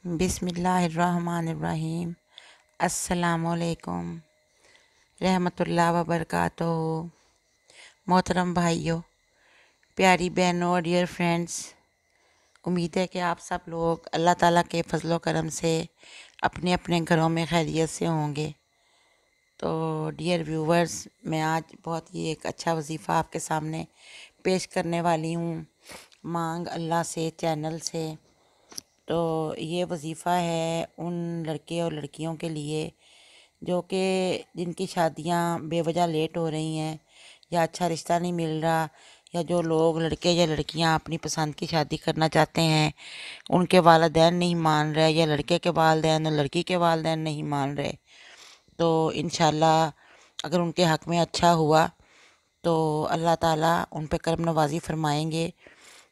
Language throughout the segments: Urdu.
بسم اللہ الرحمن الرحیم۔ السلام علیکم رحمۃ اللہ وبرکاتہ۔ محترم بھائیوں، پیاری بہنوں اور ڈیئر فرینڈس، امید ہے کہ آپ سب لوگ اللہ تعالیٰ کے فضل و کرم سے اپنے اپنے گھروں میں خیریت سے ہوں گے۔ تو ڈیئر ویورز، میں آج بہت ہی ایک اچھا وظیفہ آپ کے سامنے پیش کرنے والی ہوں، مانگ اللہ سے چینل سے۔ تو یہ وظیفہ ہے ان لڑکے اور لڑکیوں کے لیے جو کہ جن کی شادیاں بے وجہ لیٹ ہو رہی ہیں، یا اچھا رشتہ نہیں مل رہا، یا جو لوگ لڑکے یا لڑکیاں اپنی پسند کی شادی کرنا چاہتے ہیں ان کے والدین نہیں مان رہے، یا لڑکے کے والدین اور لڑکی کے والدین نہیں مان رہے۔ تو انشاءاللہ اگر ان کے حق میں اچھا ہوا تو اللہ تعالیٰ ان پہ کرم نوازی فرمائیں گے،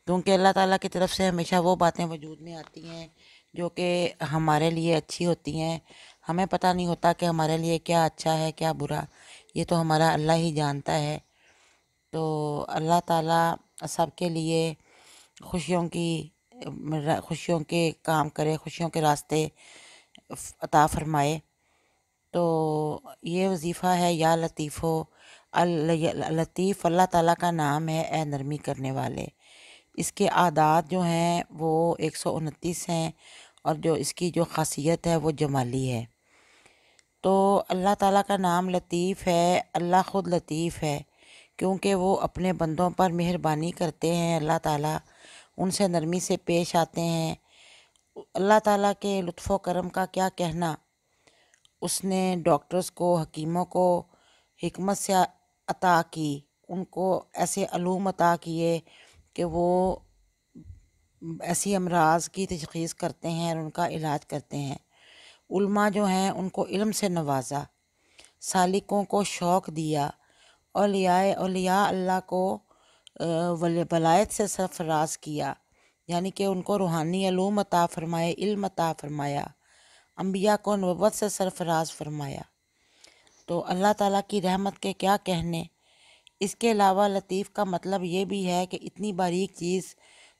کیونکہ اللہ تعالیٰ کی طرف سے ہمیشہ وہ باتیں وجود میں آتی ہیں جو کہ ہمارے لیے اچھی ہوتی ہیں۔ ہمیں پتہ نہیں ہوتا کہ ہمارے لیے کیا اچھا ہے کیا برا، یہ تو ہمارا اللہ ہی جانتا ہے۔ تو اللہ تعالیٰ سب کے لیے خوشیوں کے کام کرے، خوشیوں کے راستے عطا فرمائے۔ تو یہ وظیفہ ہے یا لطیفو لطیف اللہ تعالیٰ کا نام ہے، اے نرمی کرنے والے۔ اس کے اعداد جو ہیں وہ 129 ہیں، اور جو اس کی جو خاصیت ہے وہ جمالی ہے۔ تو اللہ تعالیٰ کا نام لطیف ہے، اللہ خود لطیف ہے، کیونکہ وہ اپنے بندوں پر مہربانی کرتے ہیں۔ اللہ تعالیٰ ان سے نرمی سے پیش آتے ہیں۔ اللہ تعالیٰ کے لطف و کرم کا کیا کہنا، اس نے ڈاکٹرز کو، حکیموں کو حکمت سے عطا کی، ان کو ایسے علوم عطا کیے کہ وہ ایسی امراض کی تشخیص کرتے ہیں اور ان کا علاج کرتے ہیں۔ علماء جو ہیں ان کو علم سے نوازا، سالکوں کو شوق دیا، اولیاء اللہ کو ولایت سے سرفراز کیا، یعنی کہ ان کو روحانی علوم عطا فرمائے، علم عطا فرمایا، انبیاء کو نبوت سے سرفراز فرمایا۔ تو اللہ تعالیٰ کی رحمت کے کیا کہنے۔ اس کے علاوہ لطیف کا مطلب یہ بھی ہے کہ اتنی باریک چیز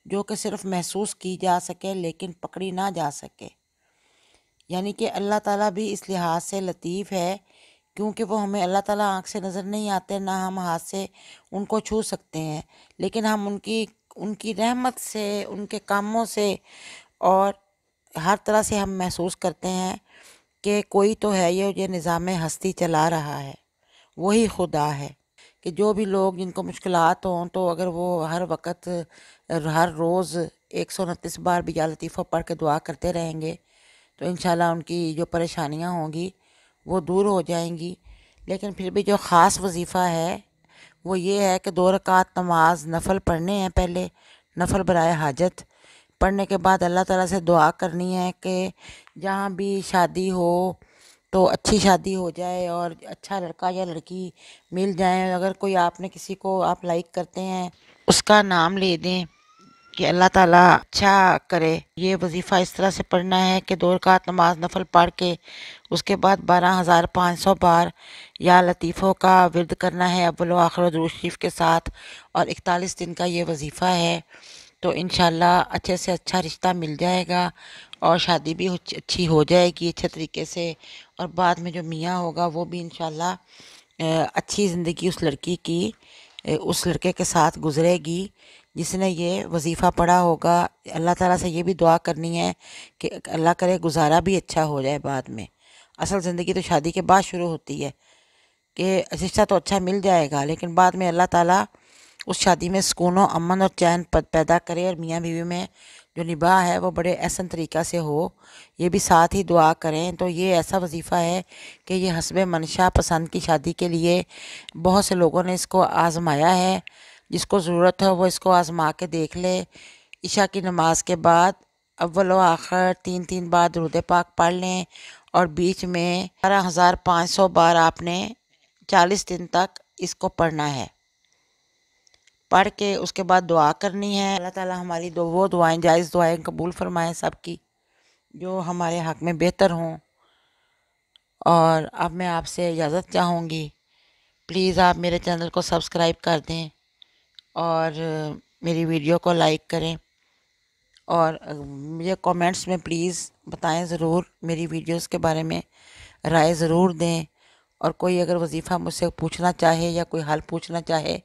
جو کہ صرف محسوس کی جا سکے لیکن پکڑی نہ جا سکے، یعنی کہ اللہ تعالیٰ بھی اس لحاظ سے لطیف ہے کیونکہ وہ ہمیں اللہ تعالیٰ آنکھ سے نظر نہیں آتے، نہ ہم ہاتھ سے ان کو چھو سکتے ہیں، لیکن ہم ان کی رحمت سے، ان کے کاموں سے اور ہر طرح سے ہم محسوس کرتے ہیں کہ کوئی تو ہے یہ نظام ہستی چلا رہا ہے، وہی خدا ہے۔ کہ جو بھی لوگ جن کو مشکلات ہوں تو اگر وہ ہر وقت ہر روز 129 بار بھی یا لطیفہ پڑھ کے دعا کرتے رہیں گے تو انشاءاللہ ان کی جو پریشانیاں ہوں گی وہ دور ہو جائیں گی۔ لیکن پھر بھی جو خاص وظیفہ ہے وہ یہ ہے کہ 2 رکعت نماز نفل پڑھنے ہیں، پہلے نفل برائے حاجت پڑھنے کے بعد اللہ تعالیٰ سے دعا کرنی ہے کہ جہاں بھی شادی ہو تو اچھی شادی ہو جائے اور اچھا لڑکا یا لڑکی مل جائیں۔ اگر کوئی آپ نے کسی کو آپ لائک کرتے ہیں اس کا نام لے دیں کہ اللہ تعالیٰ اچھا کرے۔ یہ وظیفہ اس طرح سے پڑھنا ہے کہ 2 رکعت نماز نفل پڑھ کے اس کے بعد 12,500 بار یا لطیفوں کا ورد کرنا ہے اول و آخر و درود شریف کے ساتھ، اور 41 دن کا یہ وظیفہ ہے۔ تو انشاءاللہ اچھے سے اچھا رشتہ مل جائے گا اور شادی بھی اچھی ہو جائے گی اچھے طریقے سے، اور بعد میں جو میاں ہوگا وہ بھی انشاءاللہ اچھی زندگی اس لڑکی کی اس لڑکے کے ساتھ گزرے گی جس نے یہ وظیفہ پڑھا ہوگا۔ اللہ تعالیٰ سے یہ بھی دعا کرنی ہے کہ اللہ کرے گزارا بھی اچھا ہو جائے بعد میں۔ اصل زندگی تو شادی کے بعد شروع ہوتی ہے کہ رشتہ تو اچھا مل جائے گا، لیکن بعد میں اللہ تعالیٰ اس شادی میں سکون و امن اور چین پیدا کرے، اور میاں بیوی میں جو نباہ ہے وہ بڑے احسن طریقہ سے ہو، یہ بھی ساتھ ہی دعا کریں۔ تو یہ ایسا وظیفہ ہے کہ یہ حسب منشا پسند کی شادی کے لیے بہت سے لوگوں نے اس کو آزمایا ہے۔ جس کو ضرورت ہے وہ اس کو آزما کے دیکھ لے۔ عشاء کی نماز کے بعد اول و آخر 3 بار درود پاک پڑھ لیں، اور بیچ میں 12,500 بار آپ نے 40 دن تک اس کو پڑھنا ہے۔ پڑھ کے اس کے بعد دعا کرنی ہے۔ اللہ تعالیٰ ہماری وہ دعائیں، جائز دعائیں قبول فرمائیں سب کی جو ہمارے حق میں بہتر ہوں۔ اور اب میں آپ سے اجازت چاہوں گی، پلیز آپ میرے چینل کو سبسکرائب کر دیں اور میری ویڈیو کو لائک کریں، اور مجھے کومنٹس میں پلیز بتائیں ضرور، میری ویڈیوز کے بارے میں رائے ضرور دیں، اور کوئی اگر وظیفہ مجھ سے پوچھنا چاہے یا کوئی حل پوچھنا چاہے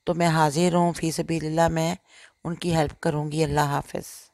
تو میں حاضر ہوں، فی سبیل اللہ میں ان کی ہیلپ کروں گی۔ اللہ حافظ۔